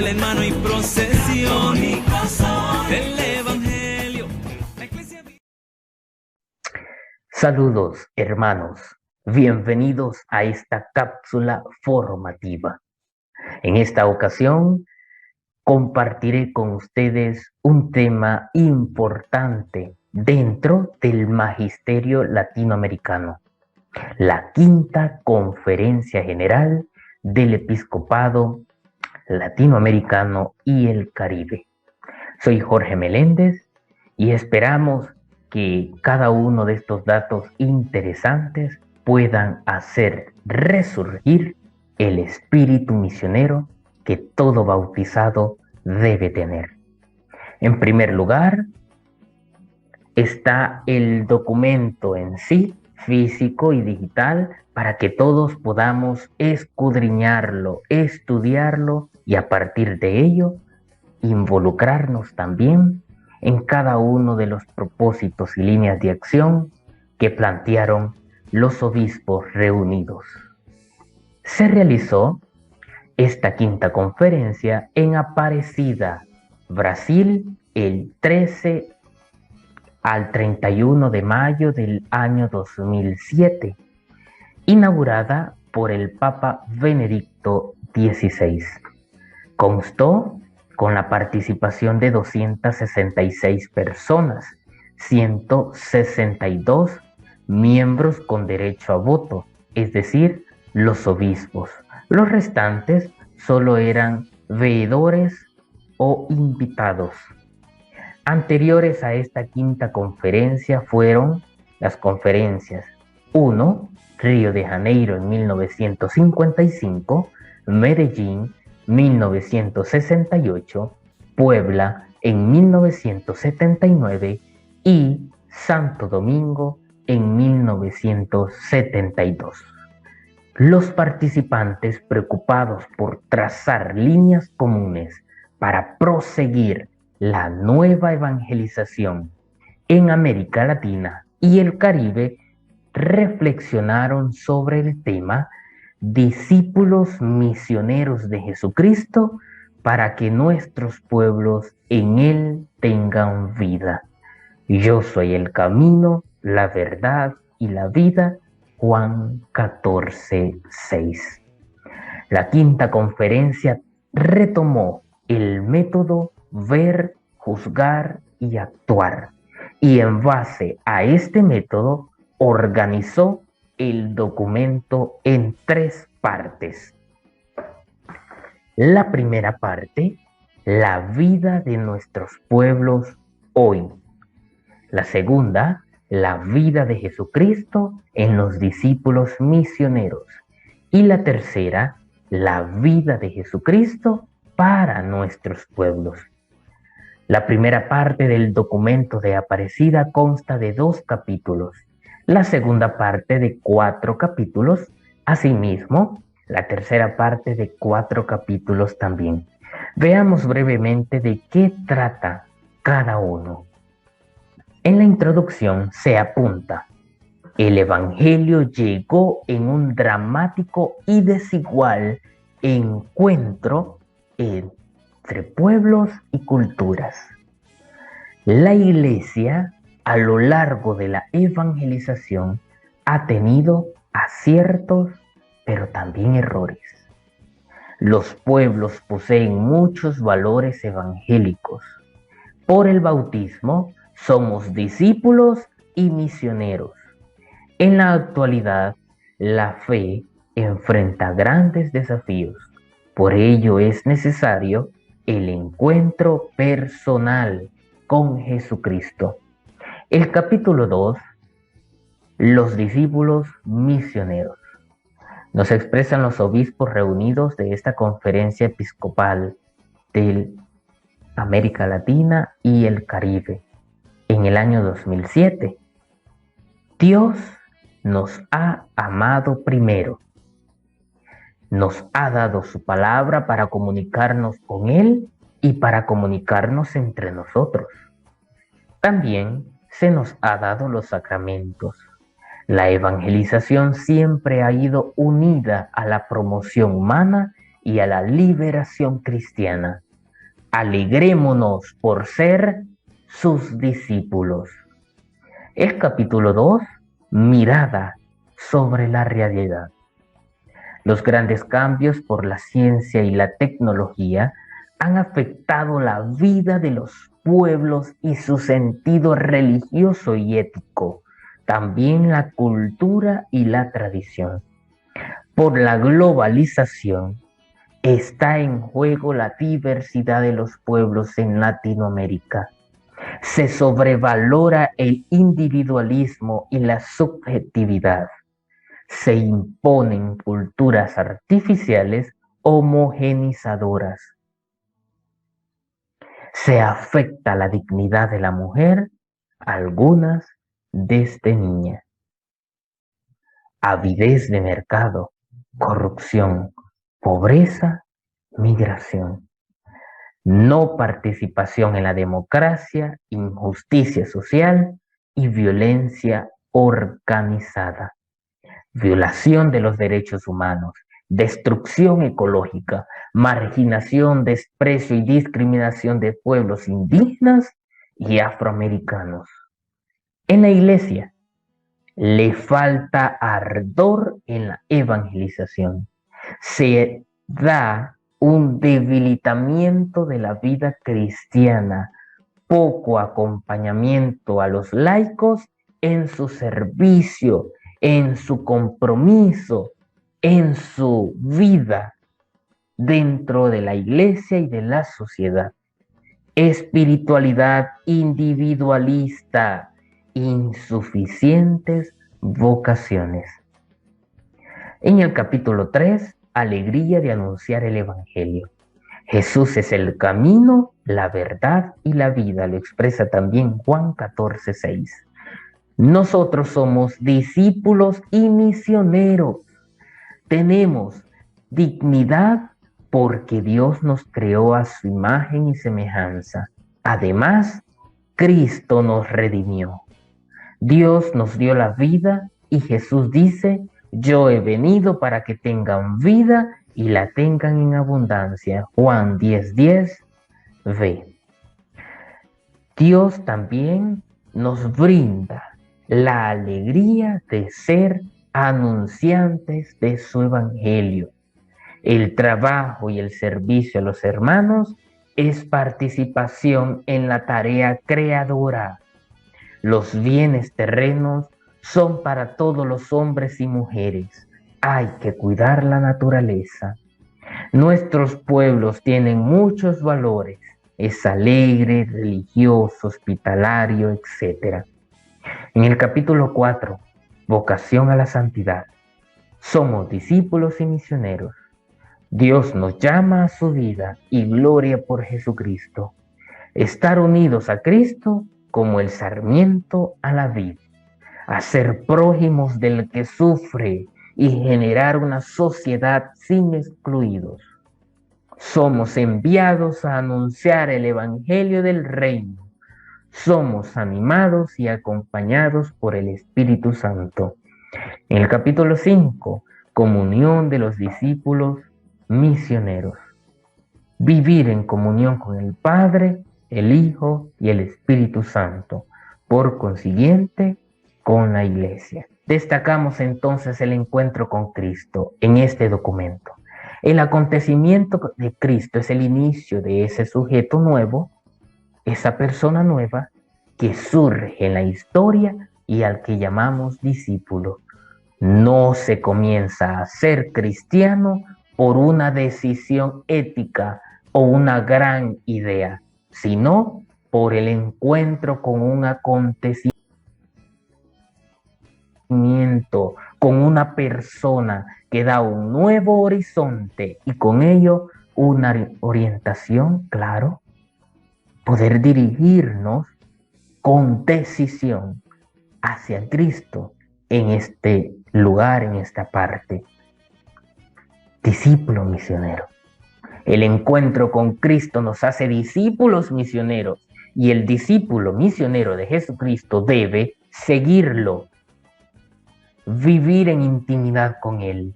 vela en mano y procesión del Evangelio. La iglesia... Saludos, hermanos. Bienvenidos a esta cápsula formativa. En esta ocasión compartiré con ustedes un tema importante dentro del magisterio latinoamericano, la Quinta Conferencia General del Episcopado Latinoamericano y el Caribe. Soy Jorge Meléndez y esperamos que cada uno de estos datos interesantes puedan hacer resurgir el espíritu misionero que todo bautizado debe tener. En primer lugar, está el documento en sí, físico y digital, para que todos podamos escudriñarlo, estudiarlo y a partir de ello involucrarnos también en cada uno de los propósitos y líneas de acción que plantearon los obispos reunidos. Se realizó esta quinta conferencia en Aparecida, Brasil, el 13 al 31 de mayo del año 2007, inaugurada por el Papa Benedicto XVI. Constó con la participación de 266 personas, 162 miembros con derecho a voto, es decir, los obispos. Los restantes solo eran veedores o invitados. Anteriores a esta quinta conferencia fueron las conferencias 1, Río de Janeiro en 1955, Medellín 1968, Puebla en 1979 y Santo Domingo en 1972. Los participantes, preocupados por trazar líneas comunes para proseguir la nueva evangelización en América Latina y el Caribe, reflexionaron sobre el tema discípulos misioneros de Jesucristo para que nuestros pueblos en Él tengan vida. Yo soy el camino, la verdad y la vida. Juan 14:6. La quinta conferencia retomó el método ver, juzgar y actuar, y en base a este método organizó el documento en 3 partes. La primera parte, la vida de nuestros pueblos hoy. La segunda, la vida de Jesucristo en los discípulos misioneros. Y la tercera, la vida de Jesucristo para nuestros pueblos. La primera parte del documento de Aparecida consta de 2 capítulos. La segunda parte de 4 capítulos. Asimismo, la tercera parte de 4 capítulos también. Veamos brevemente de qué trata cada uno. En la introducción se apunta: el Evangelio llegó en un dramático y desigual encuentro entre pueblos y culturas. La Iglesia, a lo largo de la evangelización, ha tenido aciertos, pero también errores. Los pueblos poseen muchos valores evangélicos. Por el bautismo, somos discípulos y misioneros. En la actualidad, la fe enfrenta grandes desafíos. Por ello es necesario el encuentro personal con Jesucristo. El capítulo 2, los discípulos misioneros. Nos expresan los obispos reunidos de esta conferencia episcopal de América Latina y el Caribe en el año 2007. Dios nos ha amado primero. Nos ha dado su palabra para comunicarnos con Él y para comunicarnos entre nosotros. También se nos ha dado los sacramentos. La evangelización siempre ha ido unida a la promoción humana y a la liberación cristiana. Alegrémonos por ser sus discípulos. El capítulo 2, mirada sobre la realidad. Los grandes cambios por la ciencia y la tecnología han afectado la vida de los pueblos y su sentido religioso y ético, también la cultura y la tradición. Por la globalización está en juego la diversidad de los pueblos en Latinoamérica. Se sobrevalora el individualismo y la subjetividad. Se imponen culturas artificiales homogenizadoras. Se afecta la dignidad de la mujer, algunas desde niña. Avidez de mercado, corrupción, pobreza, migración. No participación en la democracia, injusticia social y violencia organizada. Violación de los derechos humanos, destrucción ecológica, marginación, desprecio y discriminación de pueblos indígenas y afroamericanos. En la iglesia le falta ardor en la evangelización. Se da un debilitamiento de la vida cristiana, poco acompañamiento a los laicos en su servicio, en su compromiso, en su vida dentro de la iglesia y de la sociedad. Espiritualidad individualista, insuficientes vocaciones. En el capítulo 3, alegría de anunciar el Evangelio. Jesús es el camino, la verdad y la vida, lo expresa también Juan 14:6. Nosotros somos discípulos y misioneros. Tenemos dignidad porque Dios nos creó a su imagen y semejanza. Además, Cristo nos redimió. Dios nos dio la vida y Jesús dice, yo he venido para que tengan vida y la tengan en abundancia. Juan 10:10b. Dios también nos brinda la alegría de ser anunciantes de su evangelio. El trabajo y el servicio a los hermanos es participación en la tarea creadora. Los bienes terrenos son para todos los hombres y mujeres. Hay que cuidar la naturaleza. Nuestros pueblos tienen muchos valores. Es alegre, religioso, hospitalario, etc. En el capítulo 4, vocación a la santidad. Somos discípulos y misioneros. Dios nos llama a su vida y gloria por Jesucristo. Estar unidos a Cristo como el sarmiento a la vid. A ser prójimos del que sufre y generar una sociedad sin excluidos. Somos enviados a anunciar el evangelio del reino. Somos animados y acompañados por el Espíritu Santo. En el capítulo 5, comunión de los discípulos misioneros. Vivir en comunión con el Padre, el Hijo y el Espíritu Santo. Por consiguiente, con la Iglesia. Destacamos entonces el encuentro con Cristo en este documento. El acontecimiento de Cristo es el inicio de ese sujeto nuevo, esa persona nueva que surge en la historia y al que llamamos discípulo. No se comienza a ser cristiano por una decisión ética o una gran idea, sino por el encuentro con un acontecimiento, con una persona que da un nuevo horizonte y con ello una orientación, claro, poder dirigirnos con decisión hacia Cristo en este lugar, en esta parte. Discípulo misionero. El encuentro con Cristo nos hace discípulos misioneros y el discípulo misionero de Jesucristo debe seguirlo, vivir en intimidad con Él,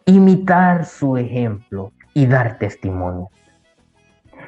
imitar su ejemplo y dar testimonio.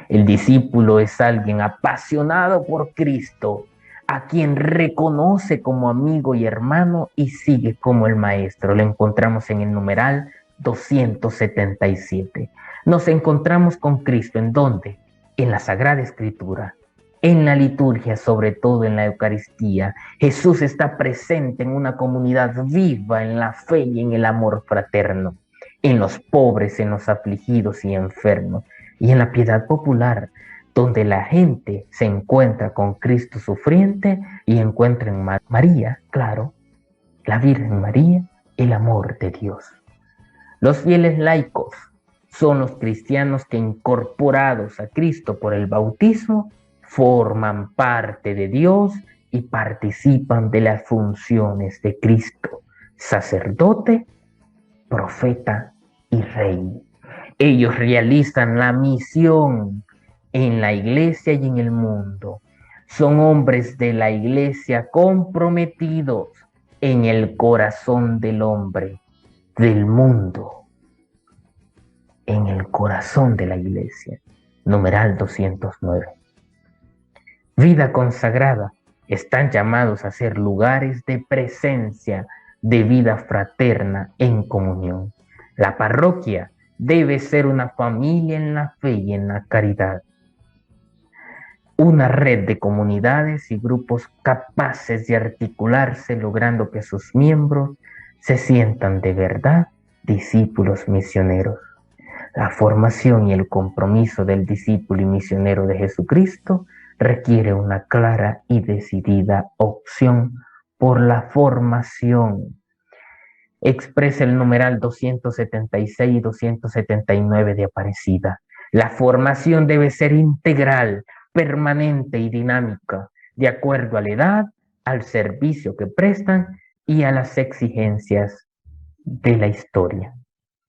El discípulo es alguien apasionado por Cristo, a quien reconoce como amigo y hermano y sigue como el maestro. Lo encontramos en el numeral 277. Nos encontramos con Cristo, ¿en dónde? En la Sagrada Escritura, en la liturgia, sobre todo en la Eucaristía. Jesús está presente en una comunidad viva en la fe y en el amor fraterno, en los pobres, en los afligidos y enfermos, y en la piedad popular, donde la gente se encuentra con Cristo sufriente y encuentra en María, claro, la Virgen María, el amor de Dios. Los fieles laicos son los cristianos que, incorporados a Cristo por el bautismo, forman parte de Dios y participan de las funciones de Cristo, sacerdote, profeta y rey. Ellos realizan la misión en la iglesia y en el mundo. Son hombres de la iglesia comprometidos en el corazón del hombre, del mundo, en el corazón de la iglesia. Numeral 209. Vida consagrada. Están llamados a ser lugares de presencia, de vida fraterna en comunión. La parroquia debe ser una familia en la fe y en la caridad. Una red de comunidades y grupos capaces de articularse, logrando que sus miembros se sientan de verdad discípulos misioneros. La formación y el compromiso del discípulo y misionero de Jesucristo requiere una clara y decidida opción por la formación. Expresa el numeral 276 y 279 de Aparecida. La formación debe ser integral, permanente y dinámica, de acuerdo a la edad, al servicio que prestan y a las exigencias de la historia.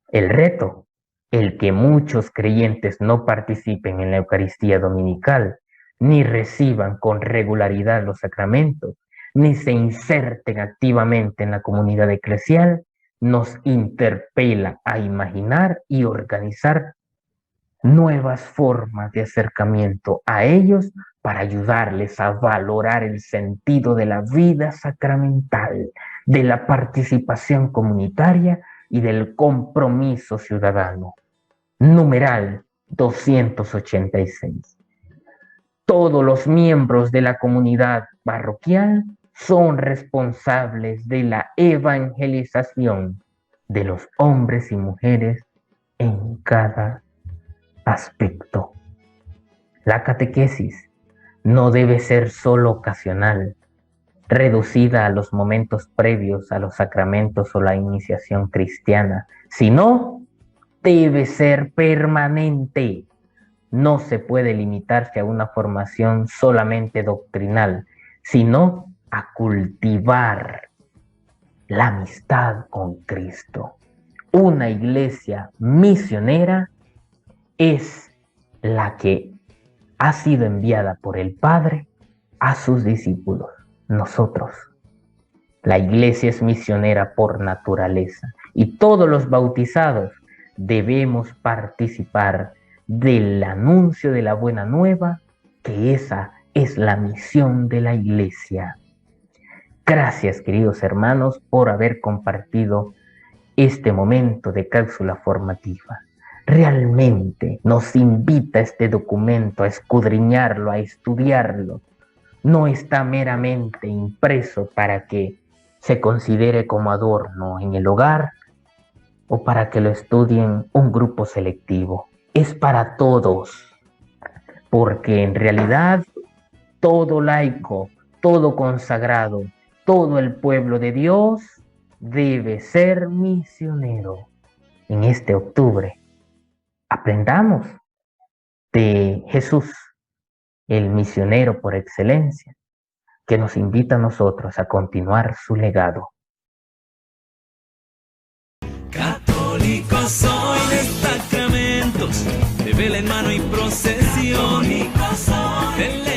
El reto, el que muchos creyentes no participen en la Eucaristía dominical, ni reciban con regularidad los sacramentos, ni se inserten activamente en la comunidad eclesial, nos interpela a imaginar y organizar nuevas formas de acercamiento a ellos para ayudarles a valorar el sentido de la vida sacramental, de la participación comunitaria y del compromiso ciudadano. Numeral 286. Todos los miembros de la comunidad parroquial son responsables de la evangelización de los hombres y mujeres en cada aspecto. La catequesis no debe ser solo ocasional, reducida a los momentos previos a los sacramentos o la iniciación cristiana, sino debe ser permanente. No se puede limitarse a una formación solamente doctrinal, sino a cultivar la amistad con Cristo. Una iglesia misionera es la que ha sido enviada por el Padre a sus discípulos, nosotros. La iglesia es misionera por naturaleza y todos los bautizados debemos participar del anuncio de la buena nueva, que esa es la misión de la iglesia. Gracias, queridos hermanos, por haber compartido este momento de cápsula formativa. Realmente nos invita este documento a escudriñarlo, a estudiarlo. No está meramente impreso para que se considere como adorno en el hogar o para que lo estudien un grupo selectivo. Es para todos, porque en realidad todo laico, todo consagrado, todo el pueblo de Dios debe ser misionero. En este octubre aprendamos de Jesús, el misionero por excelencia, que nos invita a nosotros a continuar su legado. Católico soy de sacramentos, de vela en mano y procesión. Católico soy.